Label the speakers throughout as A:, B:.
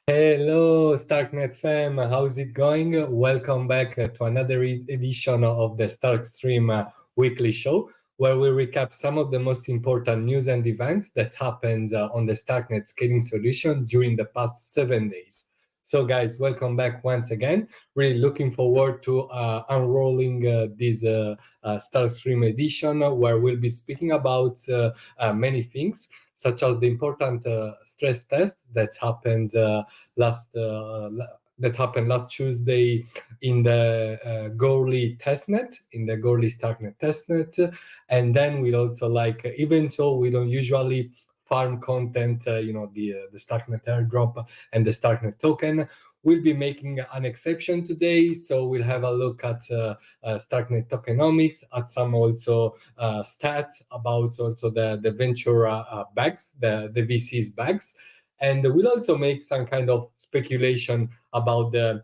A: Hello, Starknet Fam. How's it going? Welcome back to another edition of the StarkStream weekly show, where we recap some of the most important news and events that happened on the Starknet scaling solution during the past 7 days. So, guys, welcome back once again. Really looking forward to unrolling this StarkStream edition, where we'll be speaking about many things, such as the important stress test that happens that happened last Tuesday in the Goerli testnet, in the Goerli Starknet testnet, and then we'll also even though we don't usually farm content, the Starknet Airdrop and the Starknet token. We'll be making an exception today, so we'll have a look at Starknet tokenomics, at some also stats about also the venture bags, the VC's bags, and we'll also make some kind of speculation about the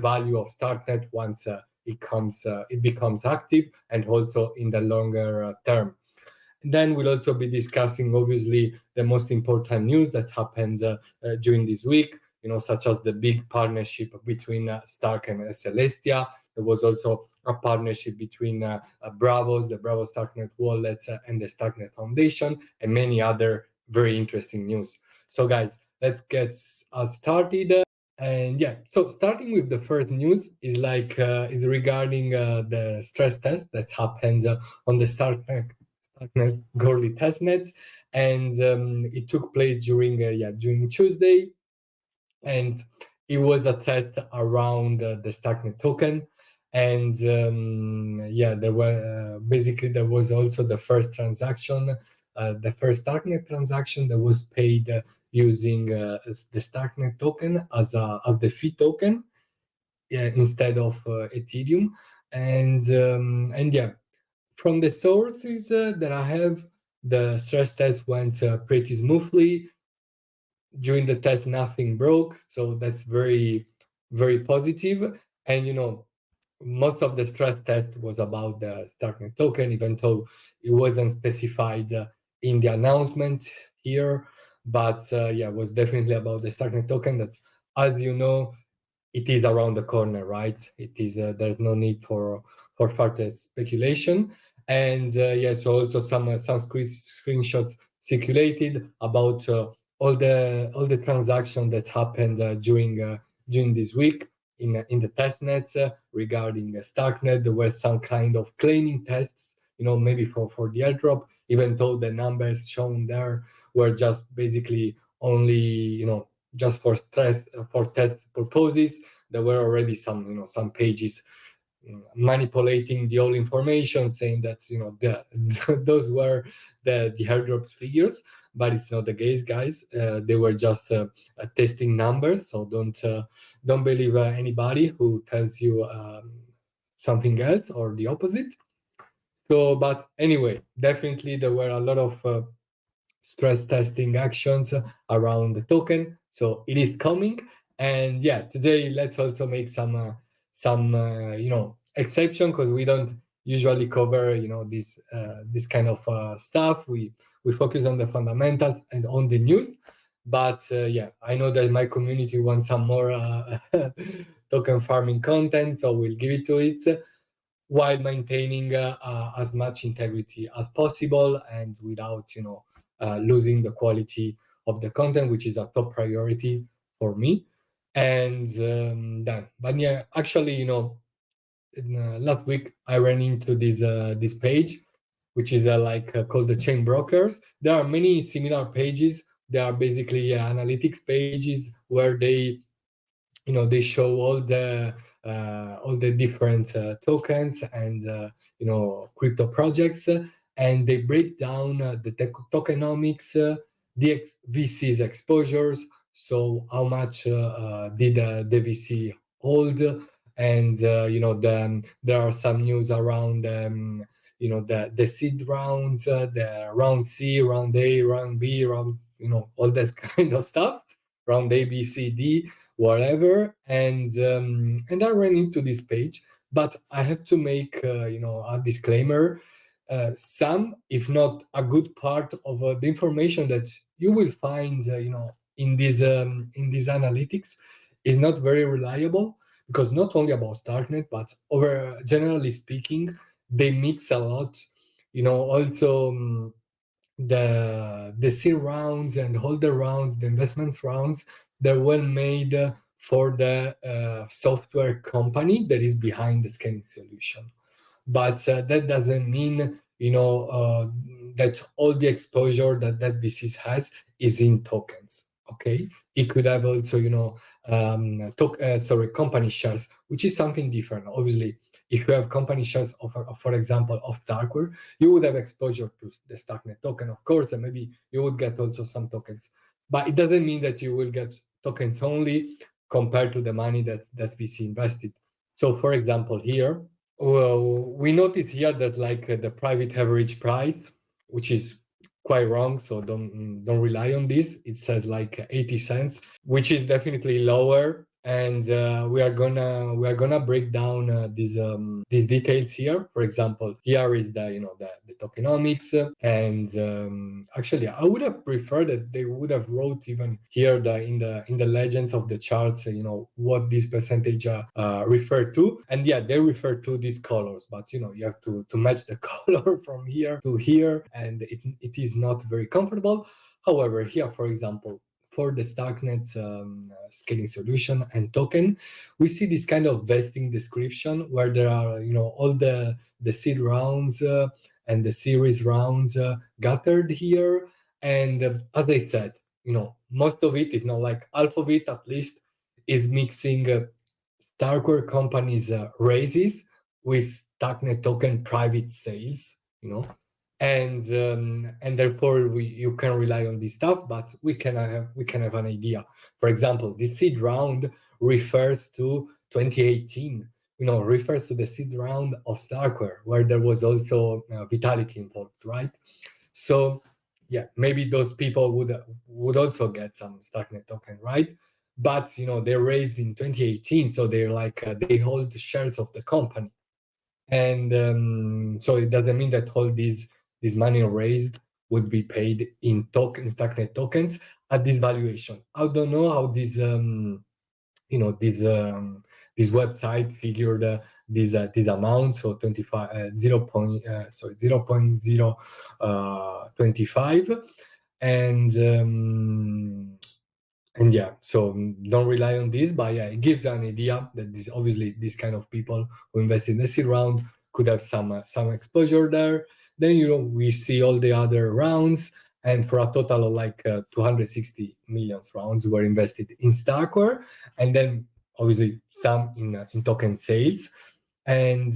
A: value of Starknet once it becomes active, and also in the longer term. Then we'll also be discussing, obviously, the most important news that happened during this week, such as the big partnership between Stark and Celestia. There was also a partnership between Bravos, the Bravo Starknet wallet, and the Starknet Foundation, and many other very interesting news. So, guys, let's get started. And yeah, so starting with the first news is regarding the stress test that happened on the Starknet Goerli testnet, and it took place during Tuesday, and it was a test around the Starknet token, and there was also the first transaction, the first Starknet transaction that was paid using the Starknet token as the fee token instead of Ethereum, and yeah. From the sources that I have, the stress test went pretty smoothly. During the test, nothing broke, so that's very, very positive. And most of the stress test was about the Starknet token, even though it wasn't specified in the announcement here. But it was definitely about the Starknet token. That, as you know, it is around the corner, right? It is. There's no need for further speculation. And so also some screenshots circulated about all the transactions that happened during this week in the testnet regarding Starknet. There were some kind of claiming tests, maybe for the airdrop, even though the numbers shown there were just basically only just for test purposes. There were already some pages manipulating the whole information, saying that those were the airdrops figures, but it's not the case, guys. They were just testing numbers, so don't believe anybody who tells you something else or the opposite. So, but anyway, definitely there were a lot of stress testing actions around the token, so it is coming. And yeah, today let's also make some exception, because we don't usually cover this kind of stuff. We focus on the fundamentals and on the news, but I know that my community wants some more token farming content, so we'll give it to it, while maintaining as much integrity as possible, and without losing the quality of the content, which is a top priority for me. And but yeah, actually, last week I ran into this page, which is called the Chain Brokers. There are many similar pages. They are basically analytics pages where they show all the different tokens and crypto projects, and they break down the tokenomics, the VC's exposures. So how much did the VC hold? And there are some news around the seed rounds, the round C, round A, round B, round all this kind of stuff, round A, B, C, D, whatever. And I ran into this page, but I have to make a disclaimer. Some, if not a good part of the information that you will find in these analytics is not very reliable, because not only about Starknet, but over generally speaking, they mix a lot. Also the seed rounds and holder rounds, the investment rounds, they're well made for the software company that is behind the scanning solution. But that doesn't mean that all the exposure that VCs has is in tokens. Okay, it could have also company shares, which is something different. Obviously, if you have company shares of, for example, of Starkware, you would have exposure to the Starknet token, of course, and maybe you would get also some tokens. But it doesn't mean that you will get tokens only compared to the money that VC invested. So, for example, here, well, we notice here that the private average price, which is quite wrong, so don't rely on this. It says 80 cents, which is definitely lower. And we are gonna break down these details here. For example, here is the tokenomics, and actually I would have preferred that they would have wrote even here in the legends of the charts, what this percentage refer to. And yeah, they refer to these colors, but you have to match the color from here to here, and it is not very comfortable. However, here, for example, for the Starknet scaling solution and token, we see this kind of vesting description where there are all the seed rounds and the series rounds gathered here. And as I said, most of it, if not half of it at least, is mixing Starkware companies raises with Starknet token private sales, and therefore you can rely on this stuff, but we can have an idea. For example, the seed round refers to 2018, refers to the seed round of Starkware, where there was also Vitalik involved, right? So yeah, maybe those people would also get some Starknet token, right? But they raised in 2018, so they're they hold the shares of the company, and so it doesn't mean that all this money raised would be paid in Starknet tokens at this valuation. I don't know how this this website figured this amount, so 0.025, and yeah, so don't rely on this, but yeah, it gives an idea that this kind of people who invest in the seed round could have some exposure there. Then we see all the other rounds, and for a total of 260 million rounds were invested in Starkware, and then obviously some in token sales, and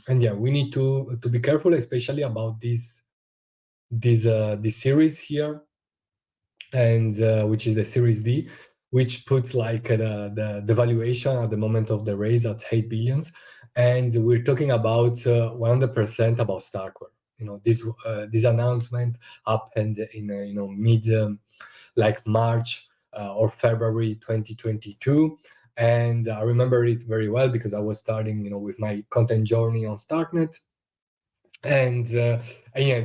A: yeah, we need to be careful, especially about this series here, and which is the Series D, which puts the valuation at the moment of the raise at 8 billions, and we're talking about 100% about Starkware. This announcement happened in mid March or February 2022. And I remember it very well because I was starting with my content journey on Starknet. And yeah,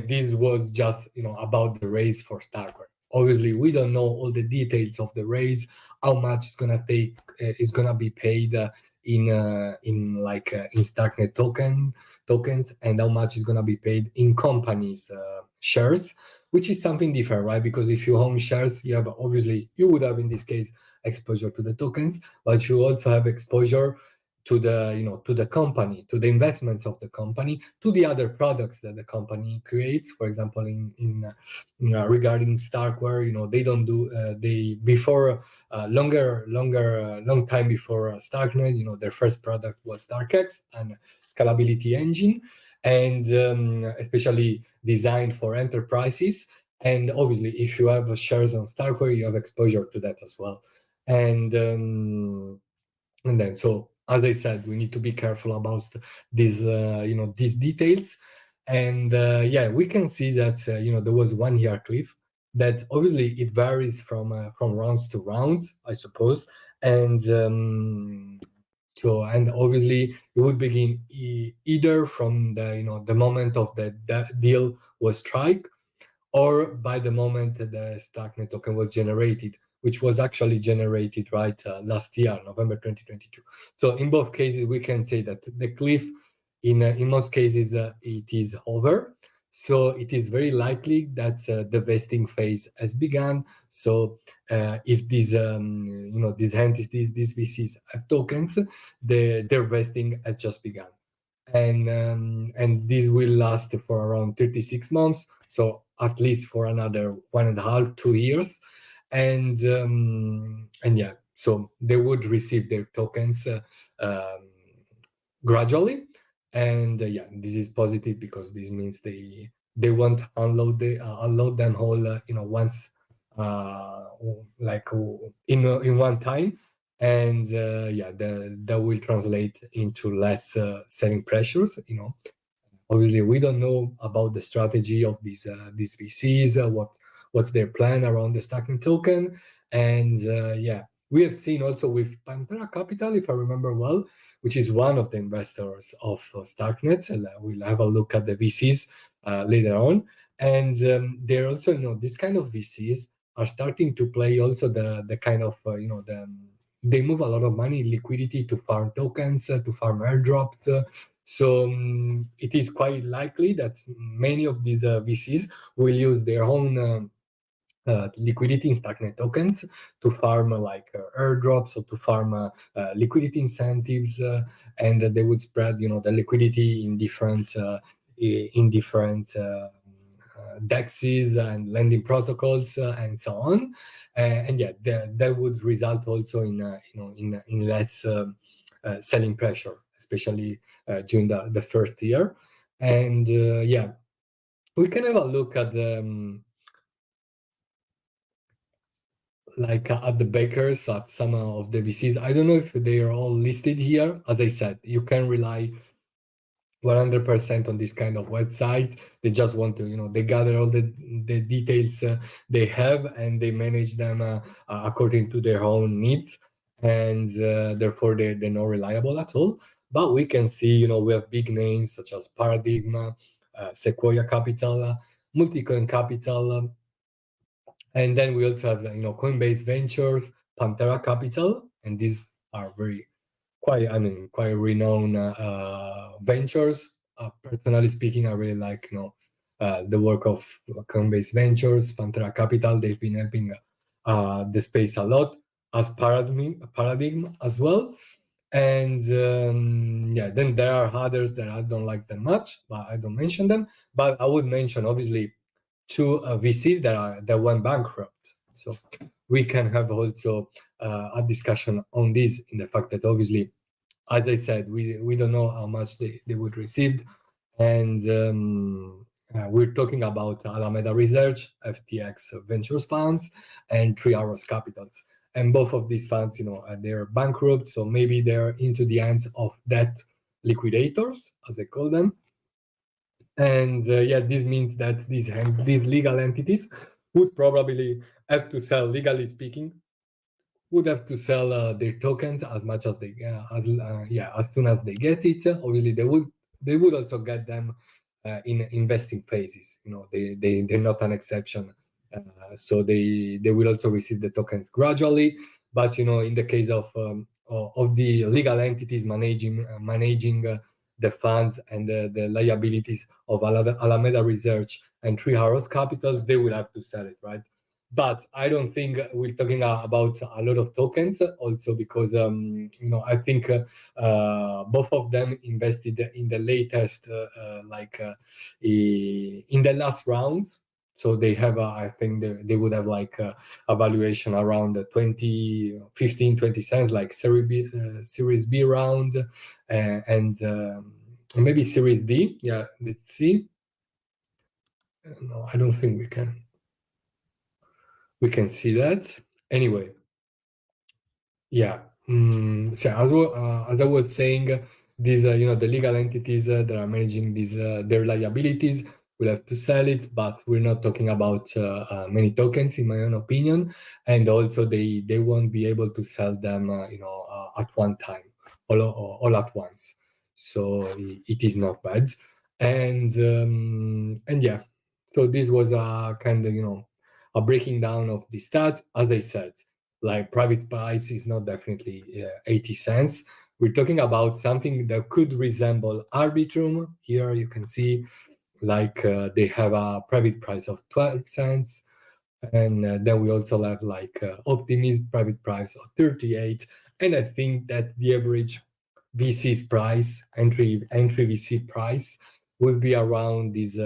A: this was just about the raise for Starkware. Obviously, we don't know all the details of the raise, how much it's gonna take, is gonna be paid in Starknet tokens, and how much is gonna be paid in companies' shares, which is something different, right? Because if you own shares, you would have in this case exposure to the tokens, but you also have exposure to the company, to the investments of the company, to the other products that the company creates. For example, in regarding Starkware, they don't do they before long time before Starknet, their first product was StarkX, and scalability engine, and especially designed for enterprises. And obviously, if you have shares on Starkware, you have exposure to that as well. And then, so as I said, we need to be careful about these details. And yeah, we can see that there was one here cliff that obviously it varies from rounds to rounds, I suppose. And and obviously it would begin either from the moment of the deal was struck, or by the moment the Starknet token was generated, which was actually generated right last year, November 2022. So in both cases, we can say that the cliff, in most cases, it is over. So it is very likely that the vesting phase has begun. So if these these entities, these VCs have tokens, their vesting has just begun, and this will last for around 36 months. So at least for another 1.5, 2 years, and yeah, so they would receive their tokens gradually, and yeah, this is positive because this means they won't unload them all once, like in one time, and yeah, that will translate into less selling pressures. Obviously, we don't know about the strategy of these VCs, what's their plan around the Starknet token, and yeah, we have seen also with Pantera Capital, if I remember well, which is one of the investors of Starknet. We'll have a look at the VCs later on, and they're also, this kind of VCs are starting to play also the kind of they move a lot of money, liquidity to farm tokens, to farm airdrops. So it is quite likely that many of these VCs will use their own liquidity in Starknet tokens to farm airdrops or to farm liquidity incentives, and they would spread the liquidity in different dexes and lending protocols and so on, and yeah, that would result also in less selling pressure, especially during the first year. And yeah, we can have a look at at the bakers at some of the VCs. I don't know if they are all listed here. As I said, you can rely 100% on this kind of websites. They just want to, they gather all the details they have, and they manage them according to their own needs, and therefore they're not reliable at all. But we can see, we have big names such as Paradigm, Sequoia Capital, Multicoin Capital, and then we also have Coinbase Ventures, Pantera Capital, and these are quite renowned ventures. Personally speaking, I really like the work of Coinbase Ventures, Pantera Capital. They've been helping the space a lot, as Paradigm as well. And yeah, then there are others that I don't like that much, but I don't mention them. But I would mention obviously two VCs that went bankrupt. So we can have also a discussion on this, in the fact that obviously, as I said, we don't know how much they would receive, and we're talking about Alameda Research, FTX Ventures funds, and 3 Arrows Capitals. And both of these funds, they're bankrupt, so maybe they're into the hands of debt liquidators, as I call them. And yeah, this means that these legal entities would probably have to sell, legally speaking, would have to sell their tokens as much as as soon as they get it. Obviously, they would also get them in investing phases. They're not an exception, so they will also receive the tokens gradually. But in the case of the legal entities managing the funds and the liabilities of Alameda Research and 3 Arrows Capital, they will have to sell it, right? But I don't think we're talking about a lot of tokens, also because I think both of them invested in the latest in the last rounds. So they have I think they would have a valuation around 15-20 cents, like Series B round, and maybe Series D. Yeah, let's see. No, I don't think we can see that. Anyway, yeah. So as I was saying, these the legal entities that are managing these their liabilities will have to sell it, but we're not talking about many tokens, in my own opinion, and also they won't be able to sell them at one time, all at once. So it is not bad, and yeah. So this was a kind of, a breaking down of the stats. As I said, like private price is not definitely 80 cents. We're talking about something that could resemble Arbitrum. Here you can see like they have a private price of 12 cents. And then we also have like Optimism private price of 38. And I think that the average VC's price, entry VC price, will be around these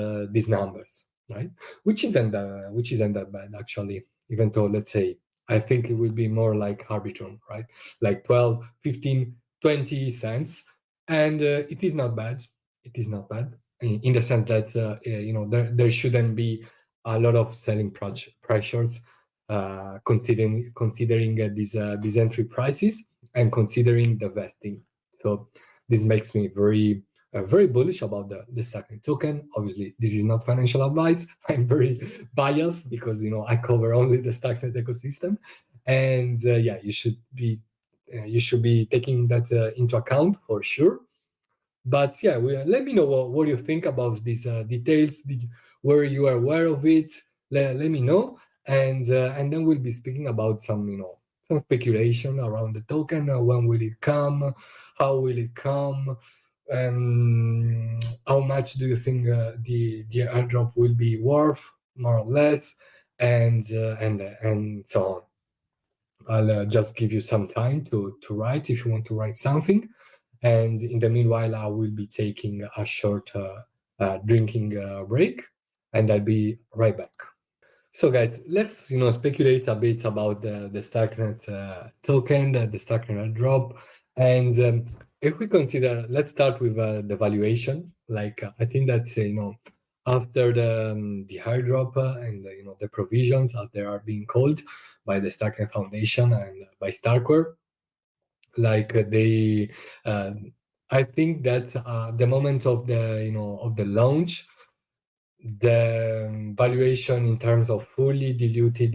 A: numbers, right? Which isn't that bad actually. Even though, let's say, I think it will be more like Arbitrum, right? Like 12, 15, 20 cents, and it is not bad. It is not bad in the sense that there shouldn't be a lot of selling pressures, considering these entry prices and considering the vesting. So this makes me very bullish about the Starknet token. Obviously, this is not financial advice. I'm very biased because I cover only the Starknet ecosystem, and yeah, you should be taking that into account for sure. But yeah, let me know what you think about these details. Were you aware of it? Let me know, and then we'll be speaking about some speculation around the token. When will it come? How will it come? How much do you think the airdrop will be worth, more or less, and so on. I'll just give you some time to write if you want to write something. And in the meanwhile, I will be taking a short drinking break, and I'll be right back. So guys, let's speculate a bit about the Starknet token, the Starknet drop, and if we consider, let's start with the valuation. Like I think that after the airdrop and the provisions, as they are being called by the Starknet Foundation and by Starkware, like I think that the moment of the launch, the valuation in terms of fully diluted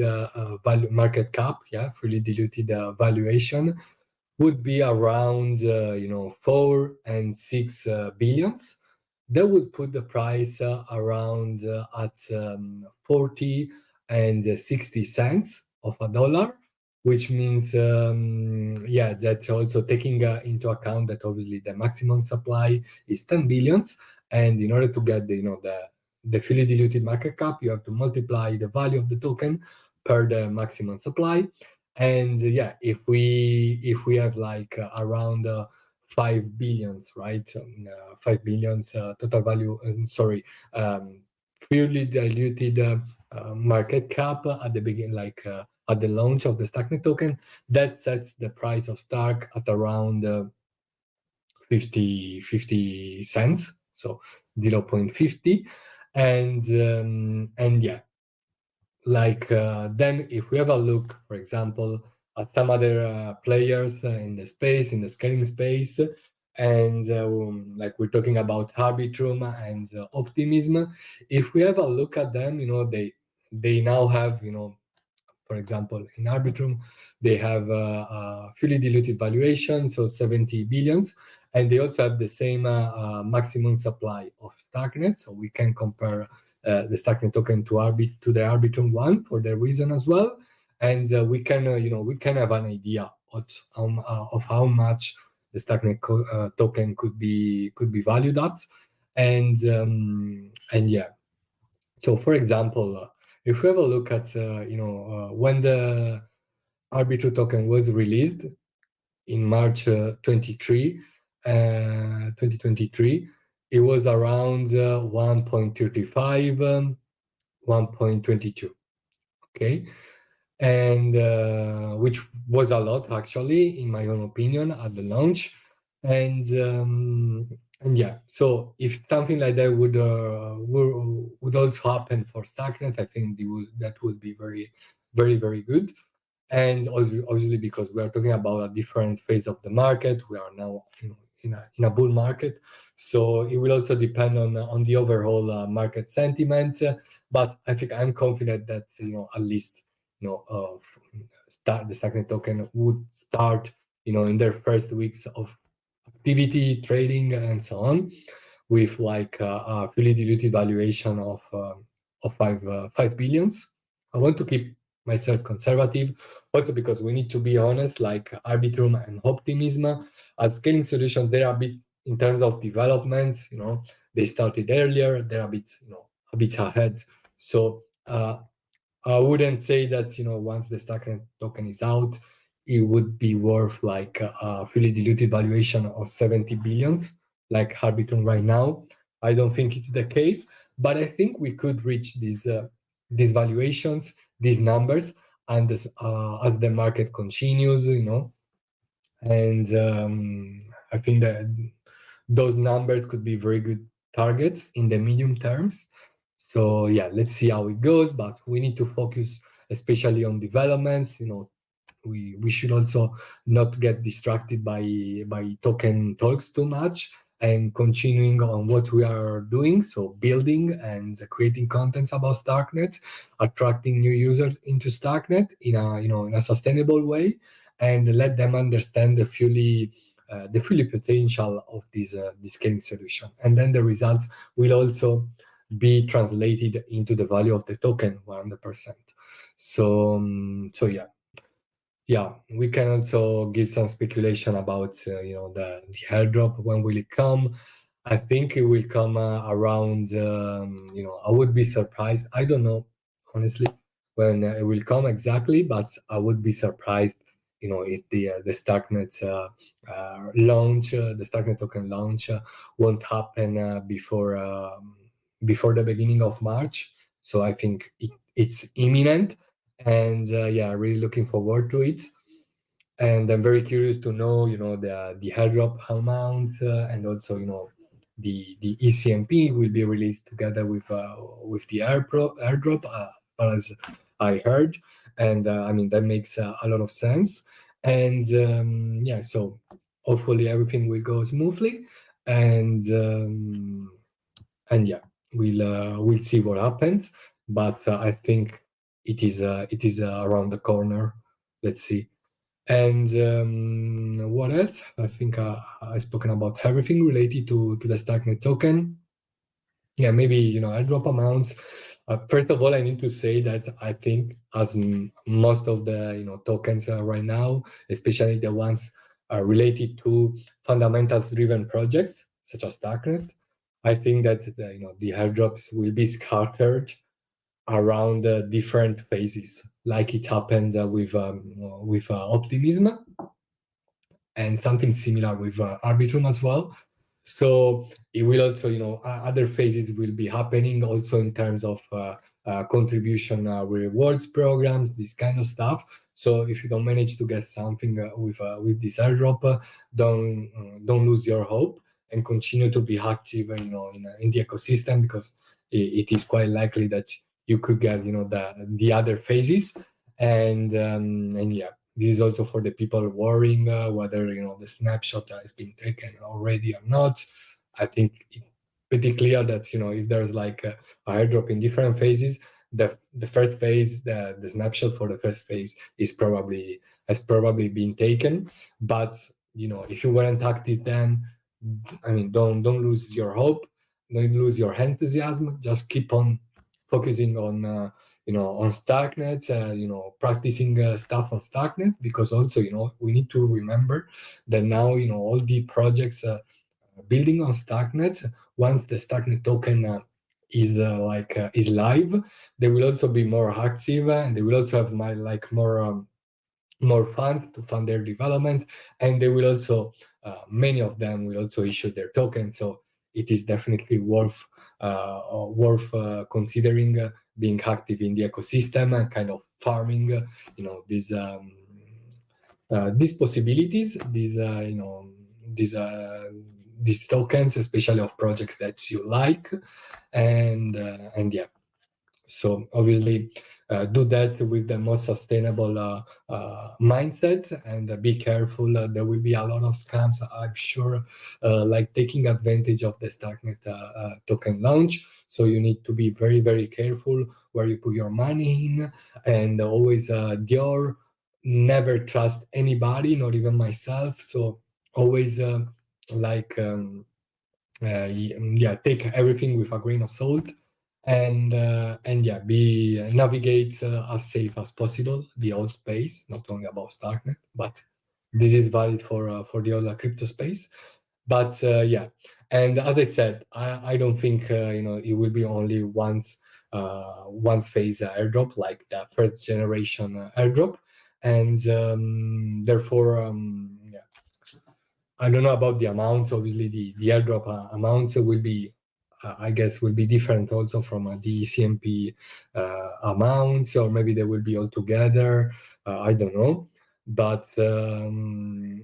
A: value market cap, fully diluted valuation would be around 4 and 6 billions. That would put the price around at 40 and 60 cents of a dollar, which means that's also taking into account that obviously the maximum supply is 10 billions, and in order to get the fully diluted market cap, you have to multiply the value of the token per the maximum supply. And if we have like around 5 billions, right? 5 billions total value. Fully diluted market cap at the beginning, like at the launch of the Starknet token, that sets the price of Stark at around 50 cents, so 0.50, and yeah, like then if we have a look, for example, at some other players in the space, in the scaling space, and like we're talking about Arbitrum and Optimism, if we have a look at them, they now have, for example, in Arbitrum, they have a fully diluted valuation, so 70 billions, and they also have the same maximum supply of Starknet, so we can compare the Starknet token to the Arbitrum one for that reason as well, and we can have an idea of how much the Starknet token could be valued at, and yeah. So, for example, if we have a look at when the Arbitrum token was released in March 2023, it was around 1.35, 1.22. Okay, and which was a lot actually, in my own opinion, at the launch, and yeah. So if something like that would also happen for Starknet, I think that would be very, very, very good. And obviously, because we are talking about a different phase of the market, we are now in a bull market, so it will also depend on the overall market sentiment. But I think I'm confident that at least the Starknet token would start in their first weeks of activity, trading, and so on, with like a fully diluted valuation of 5 billions. I want to keep myself conservative, also because we need to be honest, like Arbitrum and Optimism, as scaling solutions, they're a bit, in terms of developments, they started earlier, they're a bit, a bit ahead. So I wouldn't say that, once the Starknet token is out, it would be worth like a fully diluted valuation of 70 billions, like Arbitrum right now. I don't think it's the case, but I think we could reach these valuations, these numbers, and as the market continues, and I think that those numbers could be very good targets in the medium terms. So yeah, let's see how it goes, but we need to focus especially on developments. We should also not get distracted by token talks too much, and continuing on what we are doing, so building and creating contents about Starknet, attracting new users into Starknet in a sustainable way, and let them understand the fully potential of this scaling solution. And then the results will also be translated into the value of the token 100%. So yeah, we can also give some speculation about the airdrop. When will it come? I think it will come around. I would be surprised. I don't know honestly when it will come exactly, but I would be surprised. If the Starknet launch, the Starknet token launch, won't happen before the beginning of March. So I think it's imminent, and yeah, really looking forward to it. And I'm very curious to know, the airdrop amount, and also, the ECMP will be released together with the airdrop, as far as I heard, and I mean that makes a lot of sense. And yeah, so hopefully everything will go smoothly, and yeah, we'll see what happens. But I think it is around the corner. Let's see. And what else? I think I've spoken about everything related to the Starknet token. Yeah, maybe airdrop amounts. First of all, I need to say that I think, as most of the tokens right now, especially the ones related to fundamentals-driven projects such as Starknet, I think that the airdrops will be scattered around different phases, like it happened with Optimism, and something similar with Arbitrum as well. So it will also, other phases will be happening also in terms of contribution rewards programs, this kind of stuff. So if you don't manage to get something with this airdrop, don't lose your hope, and continue to be active, in the ecosystem, because it is quite likely that you could get the other phases. And yeah, this is also for the people worrying whether the snapshot has been taken already or not. I think it's pretty clear that if there's like a airdrop in different phases, the first phase, the snapshot for the first phase has probably been taken. But if you weren't active then, I mean, don't lose your hope, don't lose your enthusiasm. Just keep on focusing on on Starknet, practicing stuff on Starknet, because also we need to remember that now all the projects building on Starknet, once the Starknet token is live, they will also be more active, and they will also have more funds to fund their development, and they will also many of them will also issue their tokens. So it is definitely worth considering being active in the ecosystem and kind of farming these possibilities, these tokens, especially of projects that you like. And yeah, so obviously do that with the most sustainable mindset, and be careful. There will be a lot of scams, I'm sure, like taking advantage of the Starknet token launch. So you need to be very, very careful where you put your money in, and always Dior, never trust anybody, not even myself. So always take everything with a grain of salt, and yeah, be navigate as safe as possible the old space, not only about Starknet, but this is valid for the other crypto space. But yeah, and as I said, I don't think it will be only once phase airdrop like the first generation airdrop, and therefore yeah, I don't know about the amounts. Obviously, the airdrop amounts will be, I guess, will be different also from the CMP amounts, or maybe they will be all together. I don't know, but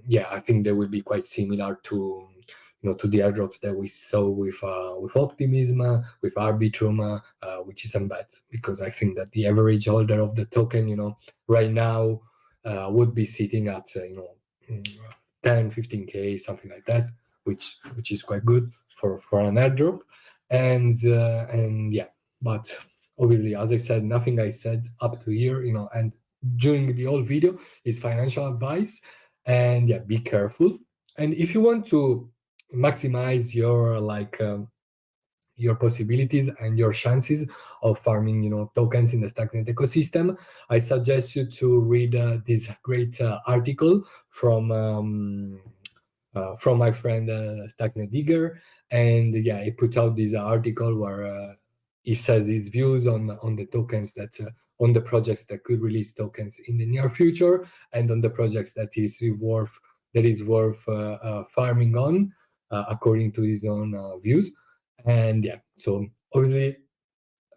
A: yeah, I think they will be quite similar to to the airdrops that we saw with Optimism, with Arbitrum, which is embedded, because I think that the average holder of the token, right now, would be sitting at 10, 15K, something like that, which is quite good for an airdrop. And yeah, but obviously, as I said, nothing I said up to here, and during the whole video is financial advice. And yeah, be careful. And if you want to maximize your possibilities and your chances of farming tokens in the Starknet ecosystem, I suggest you to read this great article from my friend Starknet Digger. And yeah, he put out this article where he says his views on the tokens on the projects that could release tokens in the near future, and on the projects that is worth farming on, according to his own views. And yeah, so obviously,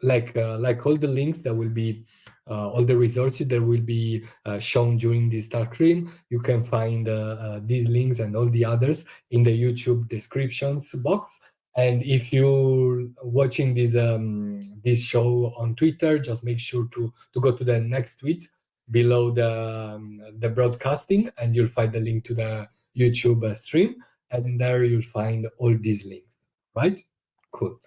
A: like all the links that will be all the resources that will be shown during this StarkStream, you can find these links and all the others in the YouTube descriptions box. And if you're watching this show on Twitter, just make sure to go to the next tweet below the broadcasting, and you'll find the link to the YouTube stream, and there you'll find all these links. Right? Cool.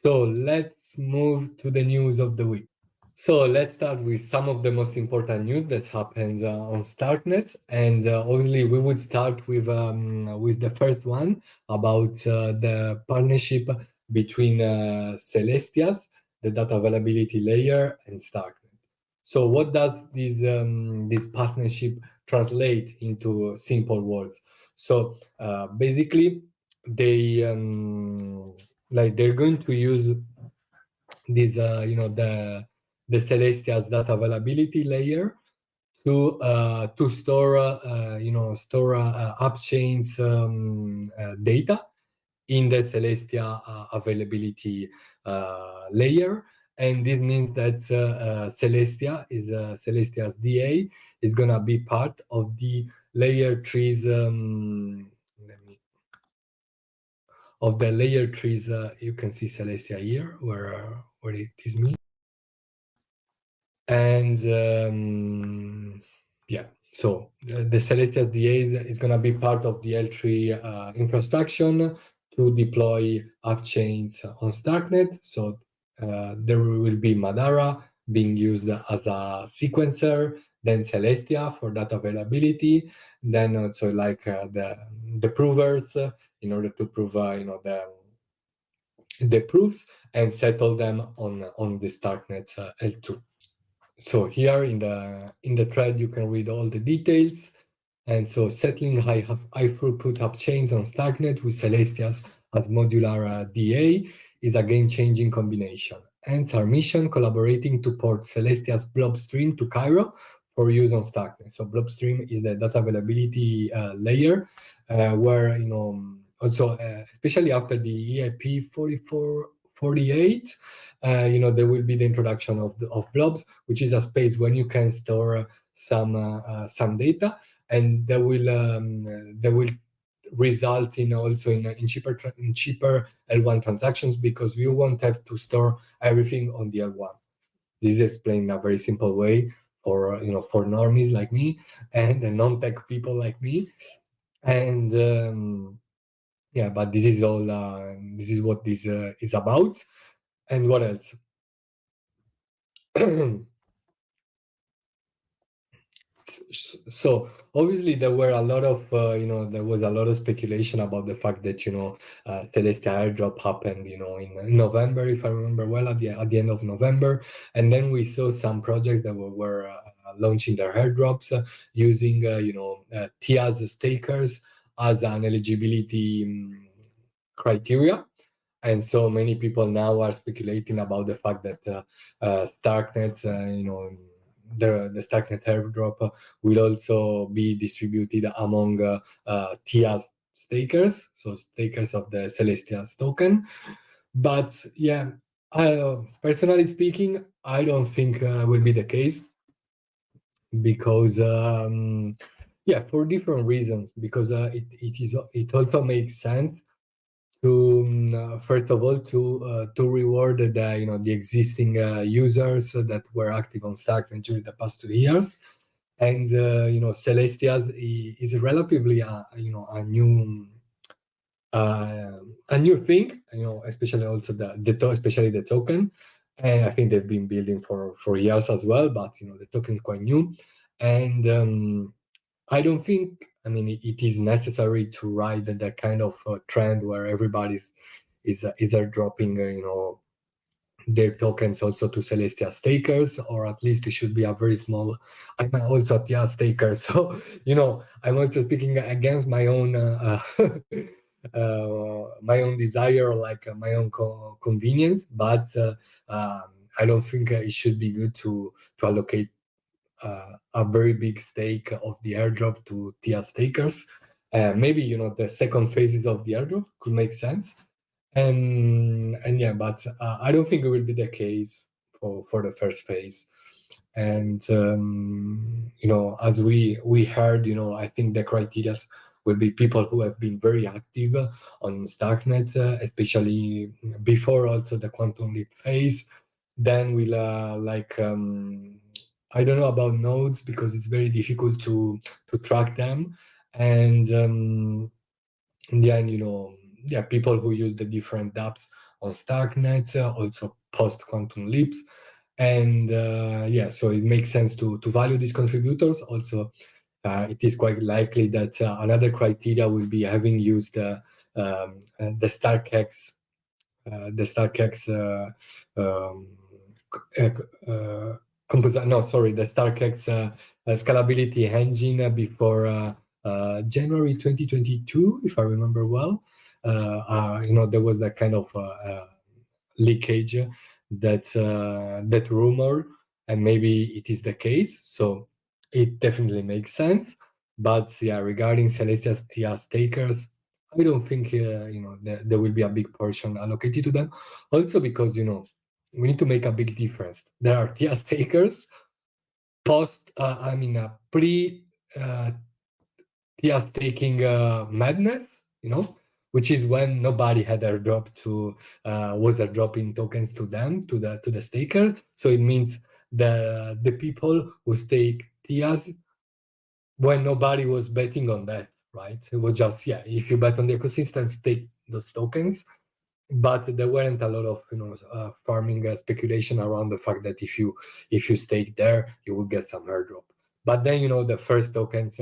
A: So let's move to the news of the week. So let's start with some of the most important news that happens on Starknet, and obviously we would start with the first one about the partnership between Celestias, the data availability layer, and Starknet. So what does this partnership translate into simple words? So basically, they're going to use this the Celestia's data availability layer to store upchains data in the Celestia availability layer. And this means that Celestia's DA is gonna be part of the layer trees. Of the layer trees, you can see Celestia here, where it is me. And yeah, so the Celestia's DA is going to be part of the L3 infrastructure to deploy upchains on Starknet. So there will be Madara being used as a sequencer, then Celestia for data availability, then also like the provers in order to prove the proofs and settle them on the Starknet L2. So here in the thread, you can read all the details. And so settling high throughput upchains on Starknet with Celestia's as modular DA is a game-changing combination. And our mission, collaborating to port Celestia's Blobstream to Cairo for use on Starknet. So Blobstream is the data availability layer where, also, especially after the EIP 4448, there will be the introduction of blobs, which is a space when you can store some data, and that will result in also in cheaper L1 transactions, because you won't have to store everything on the L1. This is explained in a very simple way for for normies like me and the non-tech people like me. And yeah, but this is all. This is what this is about. And what else? So obviously there were a lot of there was a lot of speculation about the fact that Celestia airdrop happened in November, if I remember well, at the end of November, and then we saw some projects that were launching their airdrops using TIA's stakers as an eligibility criteria. And so many people now are speculating about the fact that Starknet, the Starknet airdrop will also be distributed among TIA's stakers, so stakers of the Celestia's token. But yeah, personally speaking, I don't think will be the case because for different reasons. Because it also makes sense to first of all to reward the existing users that were active on Starknet during the past 2 years, and Celestia is relatively a new thing, especially also especially the token, and I think they've been building for years as well, but the token is quite new, and I don't think, it is necessary to ride that kind of trend where everybody's is dropping, their tokens also to Celestia stakers, or at least it should be a very small. I'm also a TIA staker, so I'm also speaking against my own my own desire, like my own convenience. But I don't think it should be good to allocate a very big stake of the airdrop to TIA stakers. Maybe the second phases of the airdrop could make sense, and yeah, but I don't think it will be the case for the first phase. And as we heard, I think the criteria will be people who have been very active on Starknet, especially before also the quantum leap phase. Then we'll I don't know about nodes because it's very difficult to track them, and in the end, people who use the different dApps on Starknet, also post quantum leaps, and so it makes sense to value these contributors. Also, it is quite likely that another criteria will be having used the StarkX, the StarkX the StarkX scalability engine before January 2022, if I remember well. There was that kind of leakage, that rumor, and maybe it is the case. So it definitely makes sense. But yeah, regarding Celestia's TIA stakers, I don't think there will be a big portion allocated to them. Also because we need to make a big difference. There are TIA stakers post, pre TIA staking madness, which is when nobody had airdrop was airdropping tokens to them, to the staker. So it means the people who stake TIAs when nobody was betting on that, right? It was just, if you bet on the ecosystem, stake those tokens. But there weren't a lot of farming speculation around the fact that if you stake there, you will get some airdrop. But then the first tokens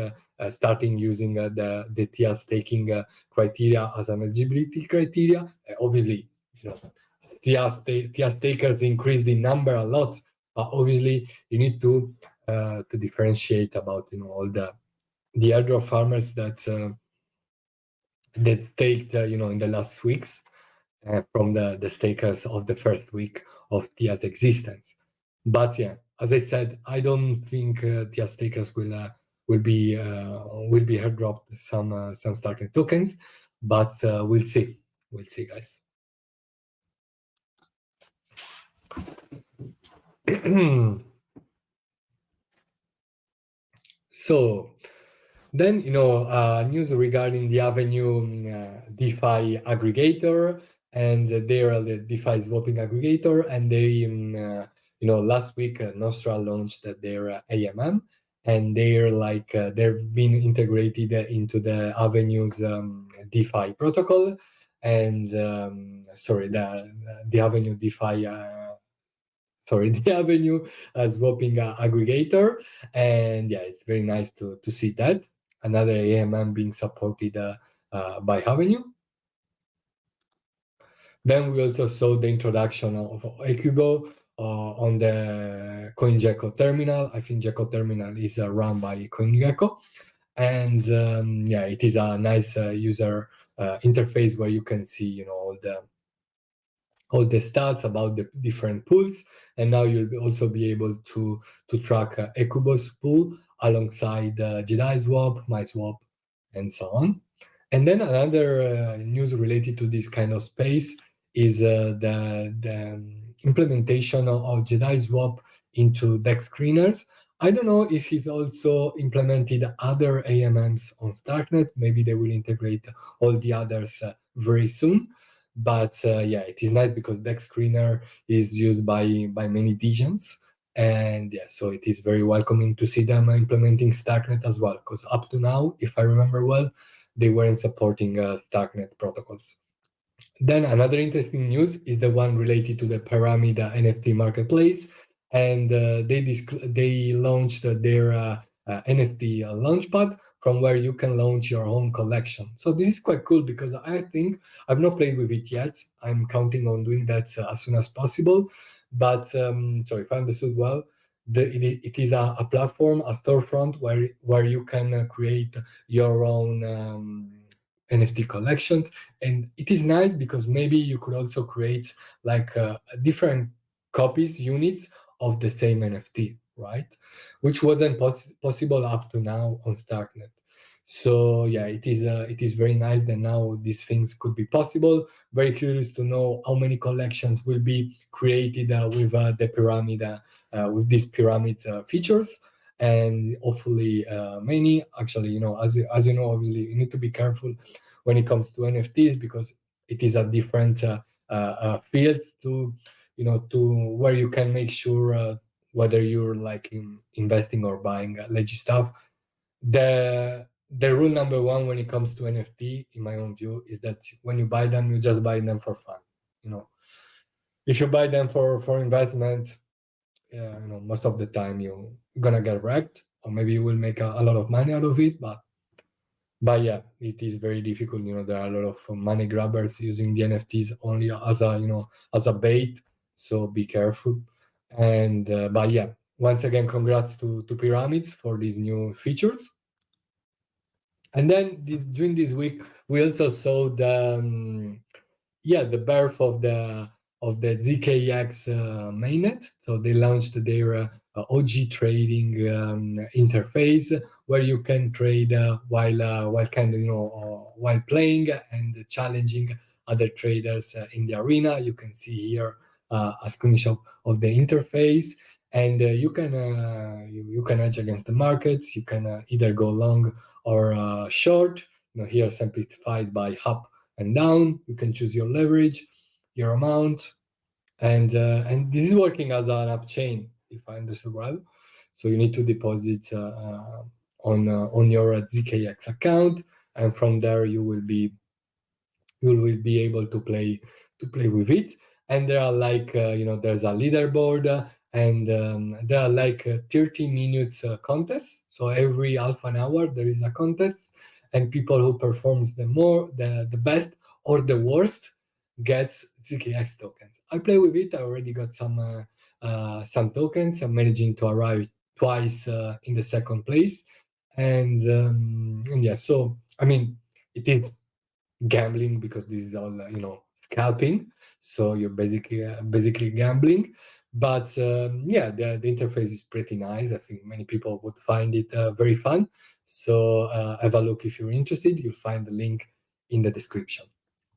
A: starting using the TIA staking criteria as an eligibility criteria. Obviously, TIA stakers increased in number a lot. But obviously, you need to differentiate about all the airdrop farmers that staked in the last weeks. From the stakers of the first week of TIA's existence. But yeah, as I said, I don't think TIA stakers will be airdropped some Starknet tokens, but we'll see. We'll see, guys. So then, news regarding the Avenue DeFi aggregator, and they're the DeFi swapping aggregator, and they, last week Nostra launched their AMM, and they've been integrated into the Avenue's DeFi protocol, and the Avenue DeFi the Avenue swapping aggregator. And yeah, it's very nice to see that another AMM being supported by Avenue. Then we also saw the introduction of Equibo on the CoinGecko terminal. I think Gecko terminal is run by CoinGecko. And yeah, it is a nice user interface where you can see, all the stats about the different pools, and now you'll also be able to track Equibo's pool alongside Jedi Swap, MySwap, and so on. And then another news related to this kind of space is the implementation of Jedi Swap into DEX screeners. I don't know if it's also implemented other AMMs on Starknet. Maybe they will integrate all the others very soon. But yeah, it is nice because DEX screener is used by many DGens. And yeah, so it is very welcoming to see them implementing Starknet as well, because up to now, if I remember well, they weren't supporting Starknet protocols. Then another interesting news is the one related to the Pyramid NFT marketplace, and they launched their NFT launchpad from where you can launch your own collection. So this is quite cool because I think I've not played with it yet. I'm counting on doing that as soon as possible. But so if I understood well, it is a platform, a storefront where you can create your own NFT collections. And it is nice because maybe you could also create like different copies, units of the same NFT, right? Which wasn't possible up to now on Starknet. So yeah, it is very nice that now these things could be possible. Very curious to know how many collections will be created with the pyramid, with these pyramid features, and hopefully many. Actually, as you know, obviously you need to be careful when it comes to NFTs because it is a different field to where you can make sure whether you're like investing or buying legit stuff. The rule number one when it comes to NFT, in my own view, is that when you buy them, you just buy them for fun. If you buy them for investments, most of the time you're gonna get wrecked, or maybe you will make a lot of money out of it, but yeah, it is very difficult. There are a lot of money grabbers using the NFTs only as a bait, so be careful. And but yeah, once again, congrats to Pyramids for these new features. And then during this week, we also saw the birth of the ZKX mainnet. So they launched their OG trading interface where you can trade while playing and challenging other traders in the arena. You can see here a screenshot of the interface, and you can hedge against the markets. You can either go long or short. Here simplified by up and down. You can choose your leverage, your amount, and this is working as an app chain, if I understood well. So you need to deposit on your ZKX account, and from there you will be able to play with it. And there are there's a leaderboard, and there are 30 minutes contests. So every half an hour there is a contest, and people who performs the best or the worst gets ZKX tokens. I play with it. I already got some tokens. I'm managing to arrive twice in the second place, and yeah. So I mean, it is gambling because this is all scalping. So you're basically gambling. But yeah, the interface is pretty nice. I think many people would find it very fun. So have a look if you're interested. You'll find the link in the description.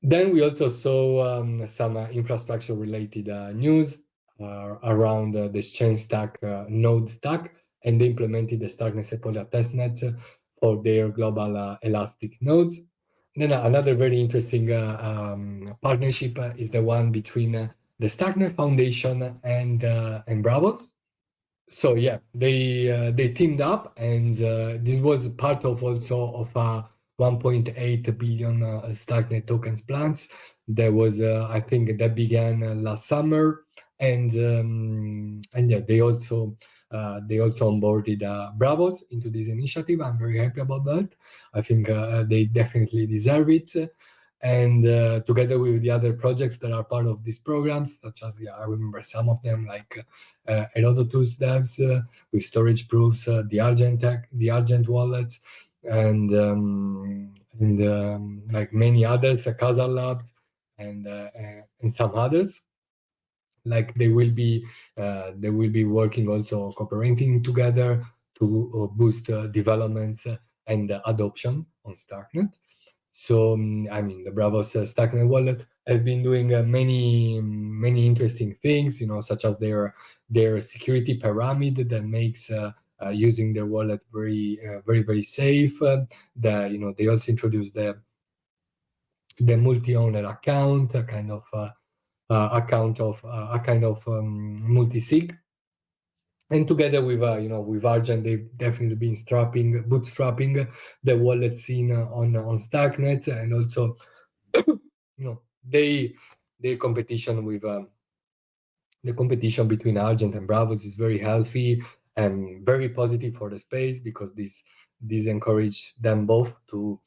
A: Then we also saw some infrastructure related news around the exchange stack node stack, and they implemented the Starknet Sepolia testnet for their global elastic nodes. Then another very interesting partnership is the one between the Starknet Foundation and Bravos. So yeah, they teamed up, and this was part of also of a 1.8 billion Starknet tokens plans. There was I think that began last summer, and yeah, they also onboarded Bravos into this initiative. I'm very happy about that. I think they definitely deserve it. And together with the other projects that are part of these programs, such as I remember some of them, like Herodotus devs with storage proofs, the Argent wallet, and like many others, Casa Labs, and some others. Like they will be working also cooperating together to boost developments and adoption on Starknet. So I mean, the Bravos Starknet wallet have been doing many interesting things, such as their security pyramid that makes using their wallet very safe. They also introduced the multi-owner account, a kind of multi-sig. And together with with Argent, they've definitely been bootstrapping the wallet scene on Starknet, and also their competition with the competition between Argent and Bravos is very healthy and very positive for the space, because this encourage them both to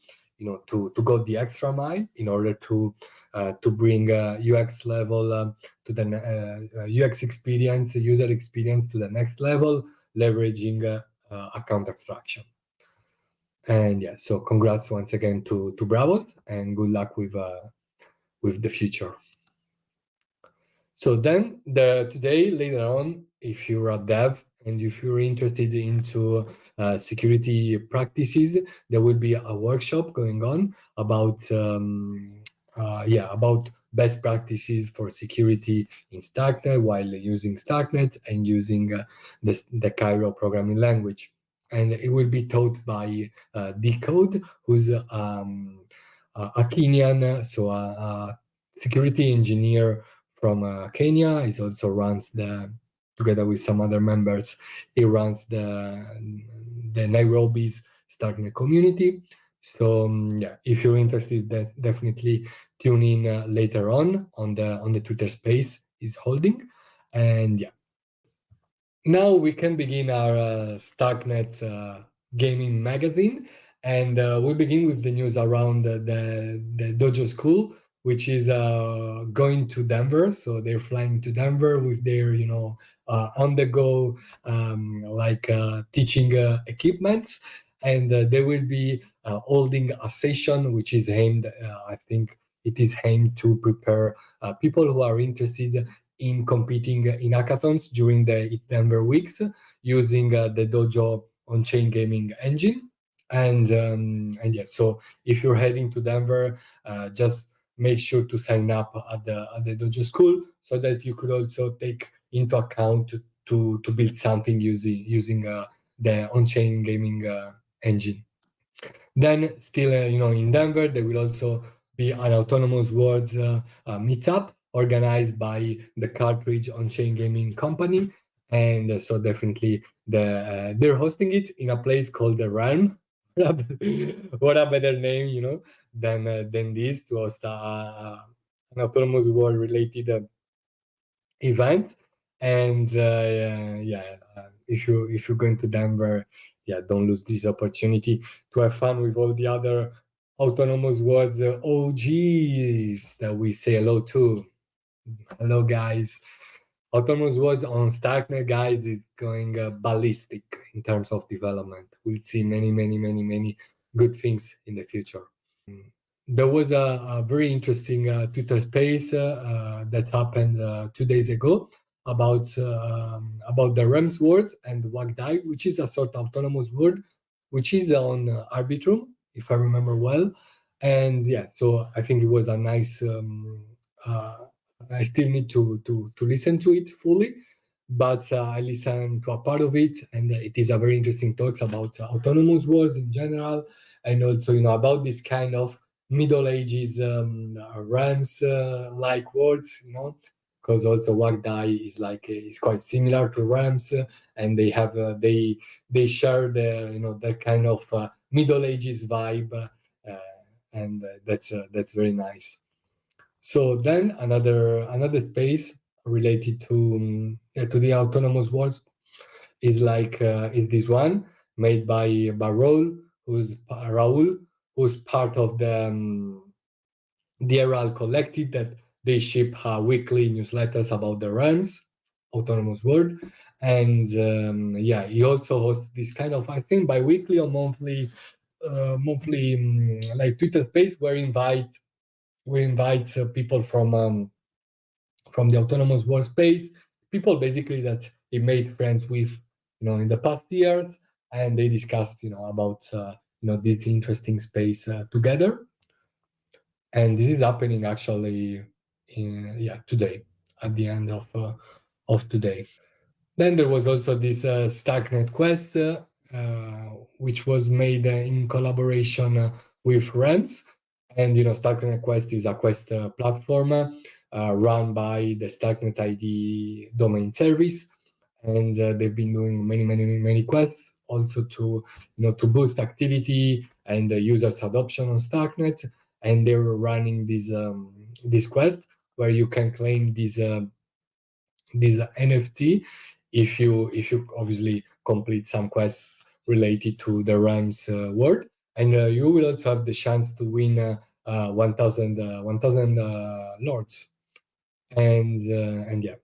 A: to go the extra mile in order to bring UX level to the UX experience, user experience to the next level, leveraging account abstraction. And yeah, so congrats once again to Bravos, and good luck with the future. So then today, later on, if you're a dev and if you're interested into security practices, there will be a workshop going on about about best practices for security in Starknet while using Starknet and using the Cairo programming language. And it will be taught by Decode, who's a Kenyan, so a security engineer from Kenya. He also runs together with some other members, he runs the Nairobi's Starknet community. So yeah, if you're interested, definitely tune in later on the Twitter space he's holding. And yeah, now we can begin our Starknet gaming magazine, and we'll begin with the news around the Dojo School, which is going to Denver. So they're flying to Denver with their on the go teaching equipment, and they will be holding a session which is aimed, I think it is aimed to prepare people who are interested in competing in hackathons during the Denver weeks using the Dojo on-chain gaming engine. And yeah, so if you're heading to Denver, just make sure to sign up at the Dojo School, so that you could also take into account to build something using the on-chain gaming engine. Then still, in Denver, there will also be an Autonomous Worlds meetup organized by the Cartridge on-chain gaming company, and so definitely they're hosting it in a place called the Realm. What a better name, than this to host an Autonomous World related event. And if you're going to Denver, don't lose this opportunity to have fun with all the other Autonomous Worlds OGs that we say hello to. Hello, guys. Autonomous Worlds on Starknet, guys, is going ballistic in terms of development. We'll see many good things in the future. There was a very interesting Twitter space that happened 2 days ago about the Rems words and Wagdai, which is a sort of autonomous word, which is on Arbitrum, if I remember well. And yeah, so I think it was a nice. I still need to listen to it fully, but I listened to a part of it, and it is a very interesting talks about autonomous words in general, and also about this kind of Middle Ages Rams like words, because also Wagdai is quite similar to Rams, and they have they share the that kind of Middle Ages vibe, and that's very nice. So then another space related to the autonomous worlds is is this one made by Raul, who's part of the Herald Collective, that they ship weekly newsletters about the realms, autonomous world. And he also hosts this kind of, I think, bi-weekly or monthly like Twitter space where we invite people from the autonomous world space, people basically that he made friends with, in the past years, and they discussed, about this interesting space together. And this is happening actually today, at the end of today. Then there was also this Starknet Quest, which was made in collaboration with Realms. And Starknet Quest is a quest platform run by the Starknet ID domain service, and they've been doing many quests also to to boost activity and users adoption on Starknet. And they were running this quest where you can claim this NFT if you obviously complete some quests related to the Rhymes world, and you will also have the chance to win 1,000 lords, and yeah,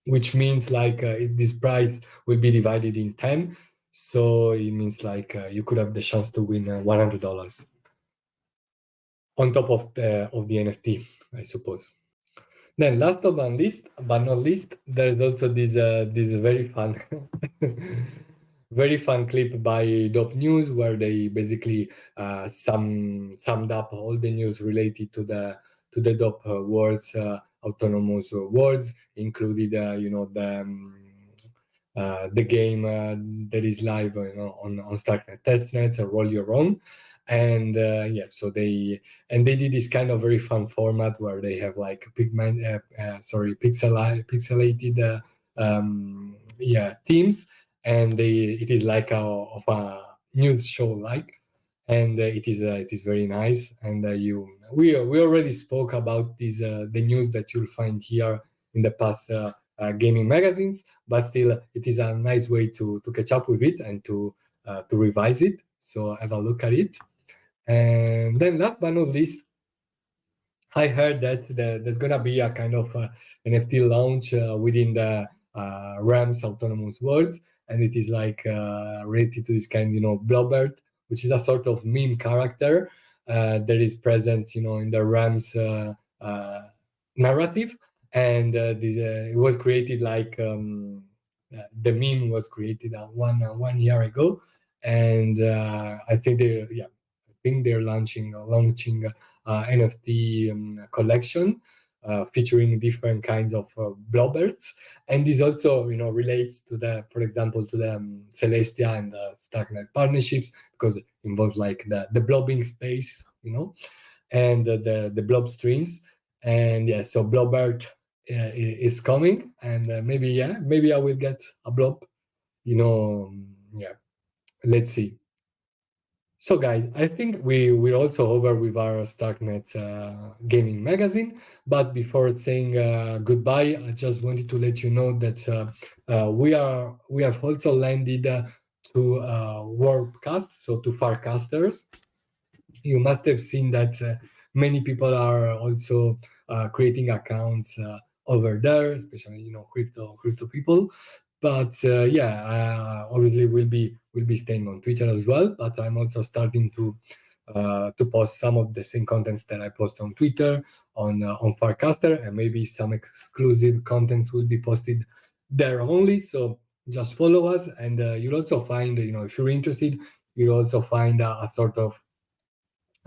A: which means this prize will be divided in 10, so it means you could have the chance to win $100 on top of the NFT, I suppose. Then last but not least, there's also this very fun very fun clip by Dope News where they basically summed up all the news related to the Dope worlds, autonomous worlds, included the game that is live on Starknet testnet, Roll Your Own. And so they did this kind of very fun format where they have pixelated teams, and it is like of a news show and it is very nice. And we already spoke about the news that you'll find here in the past gaming magazines, but still it is a nice way to catch up with it and to revise it. So have a look at it. And then last but not least, I heard that there's gonna be a kind of NFT launch within the Rams autonomous worlds, and it is related to this kind, Blobert, which is a sort of meme character that is present, in the Rams narrative, and it was created the meme was created 1 year ago, and I think they're launching NFT collection featuring different kinds of Bloberts, and this also relates to for example, to the Celestia and the Starknet partnerships, because it involves the blobbing space, and the blob streams, and so Blobert is coming, and maybe I will get a blob, let's see. So guys, I think we're also over with our Starknet gaming magazine, but before saying goodbye, I just wanted to let you know that we have also landed to Warpcast, so to Farcasters. You must have seen that many people are also creating accounts over there, especially crypto people. But obviously we'll be staying on Twitter as well. But I'm also starting to post some of the same contents that I post on Twitter on Farcaster, and maybe some exclusive contents will be posted there only. So just follow us, and you'll also find, if you're interested, you'll also find a sort of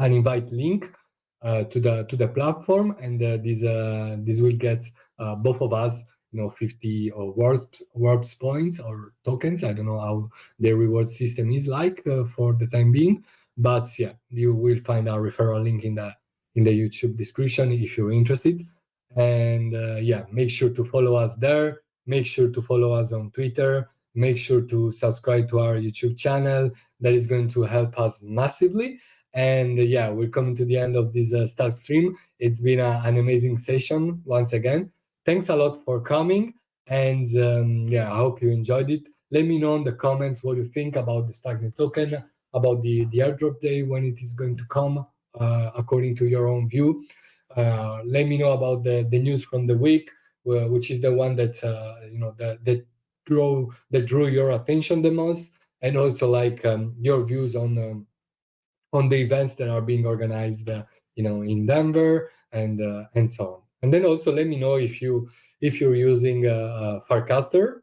A: an invite link to the platform, and this will get both of us 50 or warps points or tokens. I don't know how the reward system is for the time being, but you will find our referral link in the YouTube description if you're interested. And make sure to follow us there, make sure to follow us on Twitter, make sure to subscribe to our YouTube channel. That is going to help us massively. And we're coming to the end of this StarkStream. It's been an amazing session once again. thanks a lot for coming. And yeah, I hope you enjoyed it. Let me know in the comments what you think about the Starknet token, about the airdrop day, when it is going to come, according to your own view. Let me know about the news from the week, which is the one that that drew your attention the most, and also like your views on the events that are being organized, in Denver and so on. And then also let me know if you're using Farcaster,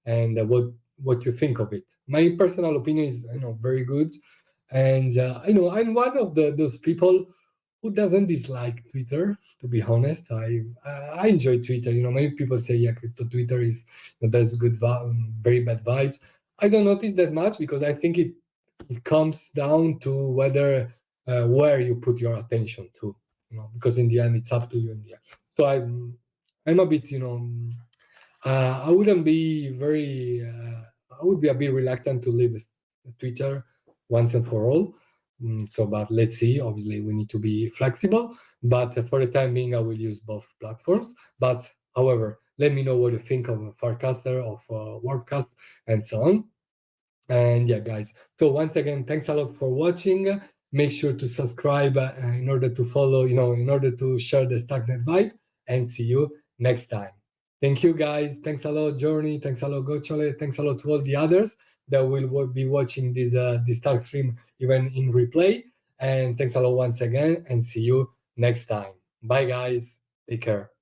A: and what you think of it. My personal opinion is very good, and I'm one of those people who doesn't dislike Twitter. To be honest, I enjoy Twitter. Many people say, yeah, crypto Twitter is there's good, very bad vibes. I don't notice that much because I think it comes down to whether where you put your attention to, because in the end it's up to you in the end. So I'm a bit, I wouldn't be very, I would be a bit reluctant to leave Twitter once and for all. But let's see. Obviously, we need to be flexible. But for the time being, I will use both platforms. But however, let me know what you think of Farcaster, of Warpcast, and so on. And yeah, guys. So once again, thanks a lot for watching. Make sure to subscribe in order to follow, in order to share the Starknet vibe. And see you next time. Thank you, guys. Thanks a lot, Journey. Thanks a lot, Gochole. Thanks a lot to all the others that will be watching this StarkStream even in replay. And thanks a lot once again, and see you next time. Bye, guys. Take care.